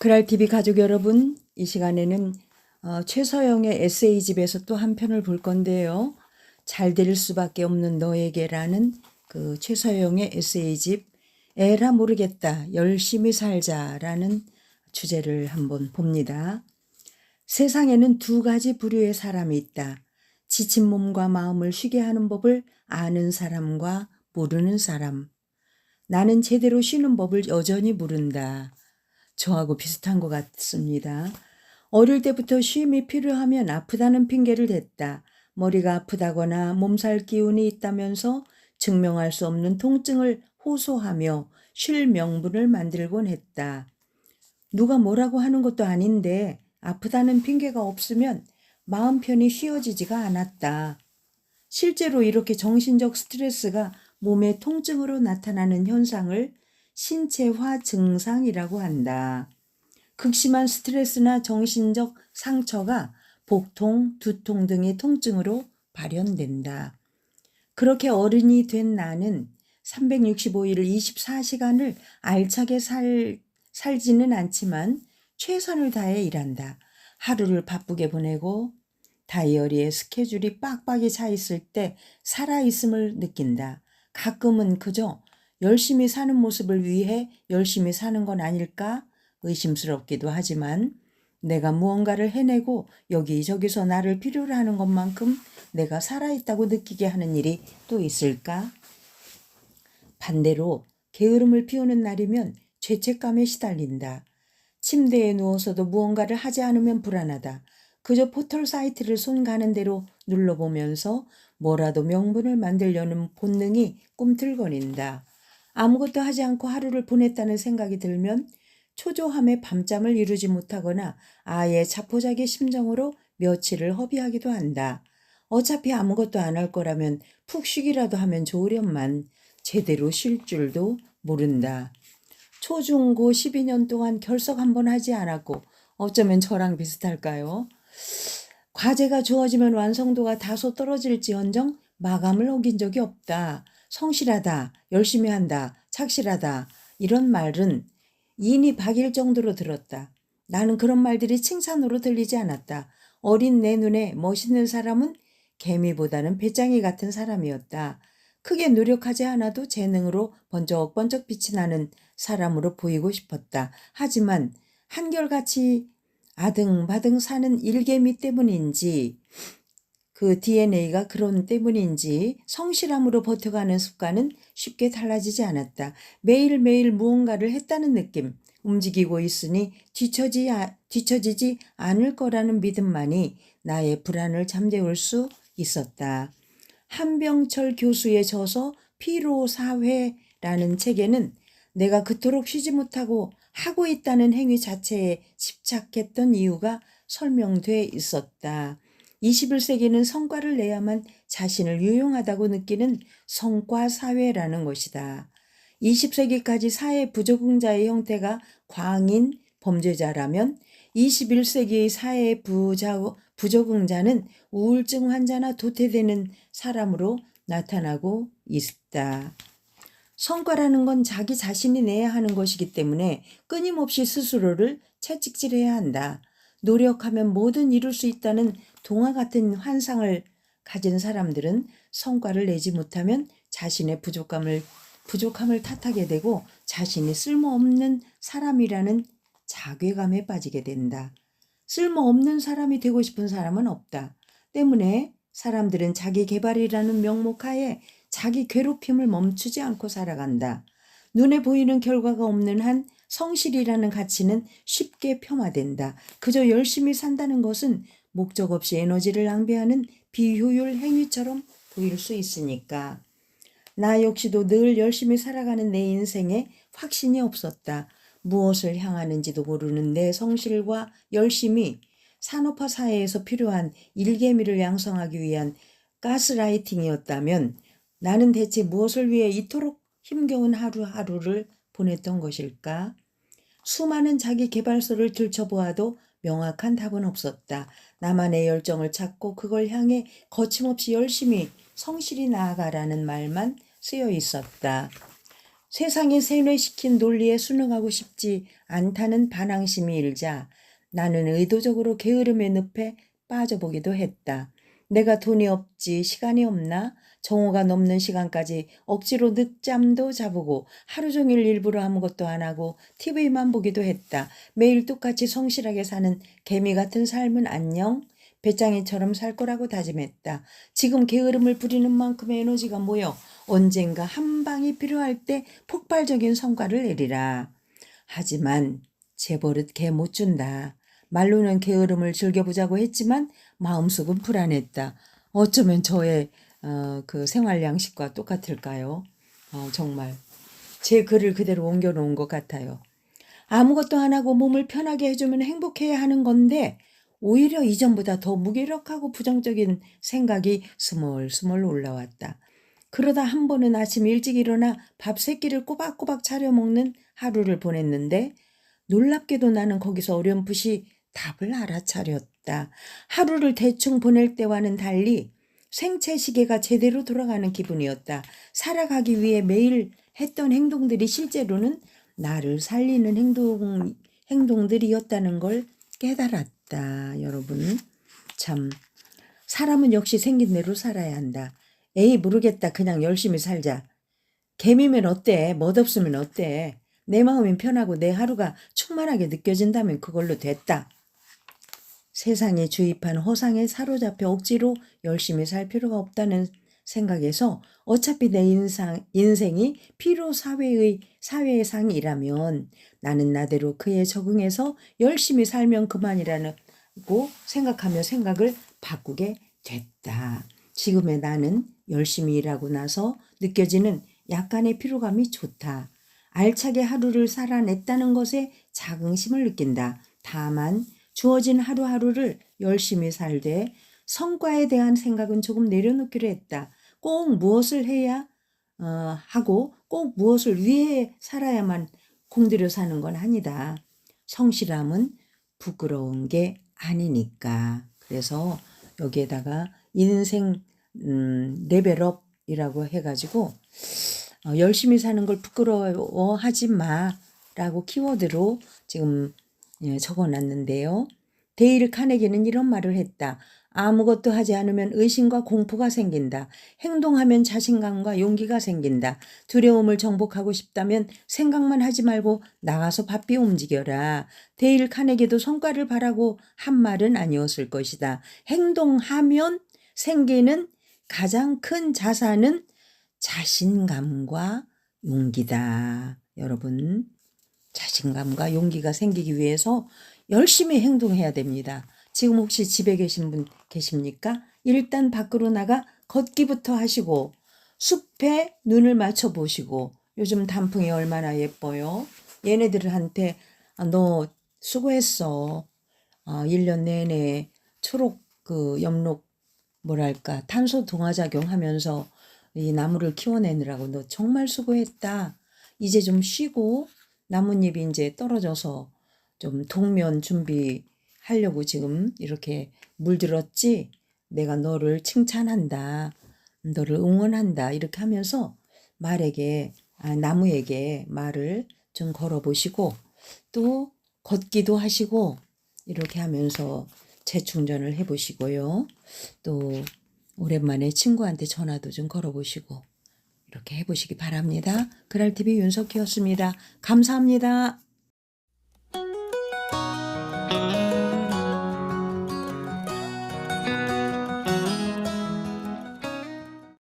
크랄TV 가족 여러분, 이 시간에는 최서영의 에세이집에서 또 한 편을 볼 건데요. 잘 될 수밖에 없는 너에게라는 그 최서영의 에세이집 에라 모르겠다 열심히 살자라는 주제를 한번 봅니다. 세상에는 두 가지 부류의 사람이 있다. 지친 몸과 마음을 쉬게 하는 법을 아는 사람과 모르는 사람. 나는 제대로 쉬는 법을 여전히 모른다. 저하고 비슷한 것 같습니다. 어릴 때부터 쉼이 필요하면 아프다는 핑계를 댔다. 머리가 아프다거나 몸살 기운이 있다면서 증명할 수 없는 통증을 호소하며 쉴 명분을 만들곤 했다. 누가 뭐라고 하는 것도 아닌데 아프다는 핑계가 없으면 마음 편히 쉬어지지가 않았다. 실제로 이렇게 정신적 스트레스가 몸의 통증으로 나타나는 현상을 신체화 증상이라고 한다. 극심한 스트레스나 정신적 상처가 복통, 두통 등의 통증으로 발현된다. 그렇게 어른이 된 나는 365일 24시간을 알차게 살지는 않지만 최선을 다해 일한다. 하루를 바쁘게 보내고 다이어리에 스케줄이 빡빡이 차 있을 때 살아있음을 느낀다. 가끔은 그저 열심히 사는 모습을 위해 열심히 사는 건 아닐까 의심스럽기도 하지만 내가 무언가를 해내고 여기저기서 나를 필요로 하는 것만큼 내가 살아있다고 느끼게 하는 일이 또 있을까? 반대로 게으름을 피우는 날이면 죄책감에 시달린다. 침대에 누워서도 무언가를 하지 않으면 불안하다. 그저 포털 사이트를 손 가는 대로 눌러보면서 뭐라도 명분을 만들려는 본능이 꿈틀거린다. 아무것도 하지 않고 하루를 보냈다는 생각이 들면 초조함에 밤잠을 이루지 못하거나 아예 자포자기 심정으로 며칠을 허비하기도 한다. 어차피 아무것도 안 할 거라면 푹 쉬기라도 하면 좋으련만 제대로 쉴 줄도 모른다. 초중고 12년 동안 결석 한 번 하지 않았고 어쩌면 저랑 비슷할까요? 과제가 주어지면 완성도가 다소 떨어질지언정 마감을 어긴 적이 없다. 성실하다, 열심히 한다, 착실하다 이런 말은 인이 박일 정도로 들었다. 나는 그런 말들이 칭찬으로 들리지 않았다. 어린 내 눈에 멋있는 사람은 개미보다는 배짱이 같은 사람이었다. 크게 노력하지 않아도 재능으로 번쩍번쩍 빛이 나는 사람으로 보이고 싶었다. 하지만 한결같이 아등바등 사는 일개미 때문인지 그 DNA가 그런 때문인지 성실함으로 버텨가는 습관은 쉽게 달라지지 않았다. 매일매일 무언가를 했다는 느낌, 움직이고 있으니 뒤처지지 않을 거라는 믿음만이 나의 불안을 잠재울 수 있었다. 한병철 교수의 저서 피로사회라는 책에는 내가 그토록 쉬지 못하고 하고 있다는 행위 자체에 집착했던 이유가 설명돼 있었다. 21세기는 성과를 내야만 자신을 유용하다고 느끼는 성과사회라는 것이다. 20세기까지 사회 부적응자의 형태가 광인 범죄자라면 21세기의 사회 부적응자는 우울증 환자나 도태되는 사람으로 나타나고 있다. 성과라는 건 자기 자신이 내야 하는 것이기 때문에 끊임없이 스스로를 채찍질해야 한다. 노력하면 뭐든 이룰 수 있다는 동화 같은 환상을 가진 사람들은 성과를 내지 못하면 자신의 부족함을 탓하게 되고 자신이 쓸모없는 사람이라는 자괴감에 빠지게 된다. 쓸모없는 사람이 되고 싶은 사람은 없다. 때문에 사람들은 자기 개발이라는 명목하에 자기 괴롭힘을 멈추지 않고 살아간다. 눈에 보이는 결과가 없는 한 성실이라는 가치는 쉽게 폄하된다. 그저 열심히 산다는 것은 목적 없이 에너지를 낭비하는 비효율 행위처럼 보일 수 있으니까. 나 역시도 늘 열심히 살아가는 내 인생에 확신이 없었다. 무엇을 향하는지도 모르는 내 성실과 열심이 산업화 사회에서 필요한 일개미를 양성하기 위한 가스라이팅이었다면 나는 대체 무엇을 위해 이토록 힘겨운 하루하루를 보냈던 것일까? 수많은 자기 개발서를 들춰보아도 명확한 답은 없었다. 나만의 열정을 찾고 그걸 향해 거침없이 열심히 성실히 나아가라는 말만 쓰여 있었다. 세상에 세뇌시킨 논리에 순응하고 싶지 않다는 반항심이 일자 나는 의도적으로 게으름의 늪에 빠져보기도 했다. 내가 돈이 없지 시간이 없나? 정오가 넘는 시간까지 억지로 늦잠도 자보고 하루 종일 일부러 아무것도 안 하고 TV만 보기도 했다. 매일 똑같이 성실하게 사는 개미 같은 삶은 안녕? 배짱이처럼 살 거라고 다짐했다. 지금 게으름을 부리는 만큼의 에너지가 모여 언젠가 한 방이 필요할 때 폭발적인 성과를 내리라. 하지만 제 버릇 개 못 준다. 말로는 게으름을 즐겨보자고 했지만 마음속은 불안했다. 어쩌면 저의 그 생활 양식과 똑같을까요? 정말 제 글을 그대로 옮겨놓은 것 같아요. 아무것도 안 하고 몸을 편하게 해주면 행복해야 하는 건데 오히려 이전보다 더 무기력하고 부정적인 생각이 스멀스멀 올라왔다. 그러다 한 번은 아침 일찍 일어나 밥 세 끼를 꼬박꼬박 차려 먹는 하루를 보냈는데 놀랍게도 나는 거기서 어렴풋이 답을 알아차렸다. 하루를 대충 보낼 때와는 달리 생체 시계가 제대로 돌아가는 기분이었다. 살아가기 위해 매일 했던 행동들이 실제로는 나를 살리는 행동들이었다는 걸 깨달았다. 여러분, 참 사람은 역시 생긴 대로 살아야 한다. 에이 모르겠다. 그냥 열심히 살자. 개미면 어때? 멋없으면 어때? 내 마음이 편하고 내 하루가 충만하게 느껴진다면 그걸로 됐다. 세상에 주입한 허상에 사로잡혀 억지로 열심히 살 필요가 없다는 생각에서 어차피 내 인생이 피로 사회의 상이라면 나는 나대로 그에 적응해서 열심히 살면 그만이라고 생각하며 생각을 바꾸게 됐다. 지금의 나는 열심히 일하고 나서 느껴지는 약간의 피로감이 좋다. 알차게 하루를 살아냈다는 것에 자긍심을 느낀다. 다만 주어진 하루하루를 열심히 살되 성과에 대한 생각은 조금 내려놓기로 했다. 꼭 무엇을 해야 하고 꼭 무엇을 위해 살아야만 공들여 사는 건 아니다. 성실함은 부끄러운 게 아니니까. 그래서 여기에다가 인생 레벨업이라고 해가지고 열심히 사는 걸 부끄러워하지 마라고 키워드로 지금 적어놨는데요. 데일 카네기는 이런 말을 했다. 아무것도 하지 않으면 의심과 공포가 생긴다. 행동하면 자신감과 용기가 생긴다. 두려움을 정복하고 싶다면 생각만 하지 말고 나가서 바삐 움직여라. 데일 카네기도 성과를 바라고 한 말은 아니었을 것이다. 행동하면 생기는 가장 큰 자산은 자신감과 용기다. 여러분, 자신감과 용기가 생기기 위해서 열심히 행동해야 됩니다. 지금 혹시 집에 계신 분 계십니까? 일단 밖으로 나가 걷기부터 하시고 숲에 눈을 맞춰 보시고 요즘 단풍이 얼마나 예뻐요. 얘네들한테 너 수고했어. 1년 내내 초록 그 엽록 뭐랄까 탄소 동화작용 하면서 이 나무를 키워내느라고 너 정말 수고했다. 이제 좀 쉬고 나뭇잎이 이제 떨어져서 좀 동면 준비하려고 지금 이렇게 물들었지. 내가 너를 칭찬한다. 너를 응원한다. 이렇게 하면서 나무에게 말을 좀 걸어보시고 또 걷기도 하시고 이렇게 하면서 재충전을 해보시고요. 또 오랜만에 친구한테 전화도 좀 걸어보시고 이렇게 해보시기 바랍니다. 그랄TV 윤석희였습니다. 감사합니다.